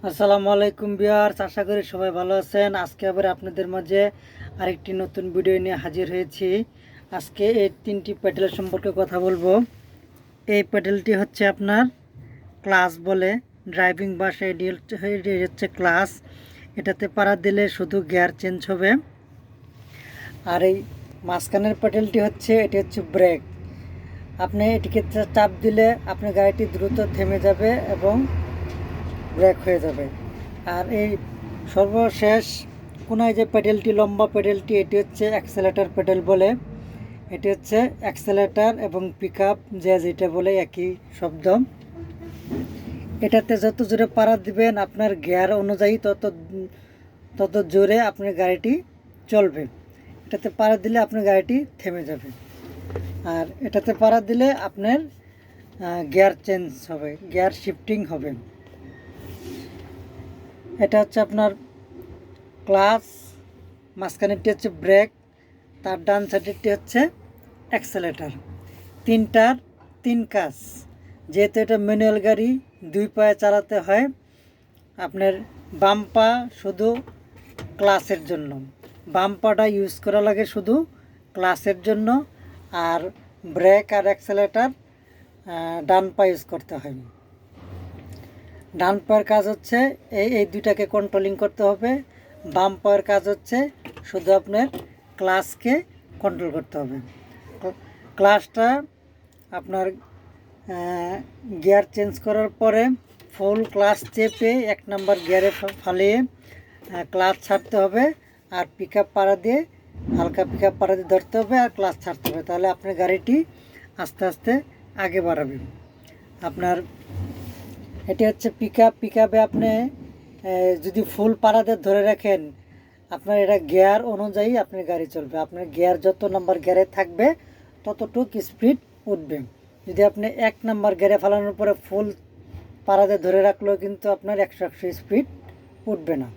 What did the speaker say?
আসসালামু আলাইকুম ভিউয়ার্স, আশা করি সবাই ভালো আছেন। আজকে আবার আপনাদের মাঝে আরেকটি নতুন ভিডিও নিয়ে হাজির হয়েছি। আজকে এই তিনটি প্যাডেল সম্পর্কে কথা বলবো। এই প্যাডেলটি হচ্ছে আপনার ক্লাস বলে, ড্রাইভিং ভাষায় এটি হচ্ছে ক্লাস। এটাতে পাড়া দিলে শুধু গিয়ার চেঞ্জ হবে। আর এই মাঝখানের প্যাডেলটি হচ্ছে ব্রেক। আপনি এটিকে চাপ দিলে আপনার গাড়িটি দ্রুত থেমে যাবে এবং ব্রেক হয়ে যাবে। আর এই সর্বশেষ কোনায় যে প্যাডেলটি, লম্বা প্যাডেলটি, এটি হচ্ছে অ্যাক্সেলেটর প্যাডেল বলে। এটি হচ্ছে অ্যাক্সেলেটর এবং পিক আপ যেটা বলে একই শব্দ। এটাতে যত জোরে পাড়া দিবেন আপনার গিয়ার অনুযায়ী তত জোরে আপনার গাড়িটি চলবে। এটাতে পাড়া দিলে আপনার গাড়িটি থেমে যাবে। আর এটাতে পাড়া দিলে আপনার গিয়ার চেঞ্জ হবে, গিয়ার শিফটিং হবে। এটা হচ্ছে আপনার ক্লাস, মাঝখানেরটি হচ্ছে ব্রেক, তার ডান সাইডেরটি হচ্ছে অ্যাক্সেলেটার। তিনটার তিন কাজ। যেহেতু এটা ম্যানুয়াল গাড়ি, দুই পায়ে চালাতে হয়। আপনার বাম পা শুধু ক্লাসের জন্য, বাম পাটা ইউজ করা লাগে শুধু ক্লাসের জন্য। আর ব্রেক আর অ্যাক্সেলেটার ডান পা ইউজ করতে হয়। ডান পায়ের কাজ হচ্ছে এই দুইটাকে কন্ট্রোলিং করতে হবে। বাম পায়ের কাজ হচ্ছে শুধু আপনার ক্লাসকে কন্ট্রোল করতে হবে। ক্লাসটা আপনার গিয়ার চেঞ্জ করার পরে ফুল ক্লাস চেপে 1 নাম্বার গিয়ারে ফালিয়ে ক্লাস ছাড়তে হবে। আর পিক আপ পাড়া দিয়ে, হালকা পিক আপ পাড়া দিয়ে ধরতে হবে আর ক্লাস ছাড়তে হবে। তাহলে আপনার গাড়িটি আস্তে আস্তে আগে বাড়াবে। আপনার এটি হচ্ছে পিক আপে আপনি যদি ফুল পাড়াতে ধরে রাখেন, আপনার এটা গিয়ার অনুযায়ী আপনার গাড়ি চলবে। আপনার গিয়ার যত নাম্বার গিয়ারে থাকবে ততটুক স্পিড উঠবে। যদি আপনি 1 নাম্বার গিয়ারে ফেলানোর পরে ফুল পাড়াতে ধরে রাখলেও কিন্তু আপনার 100 স্পিড উঠবে না।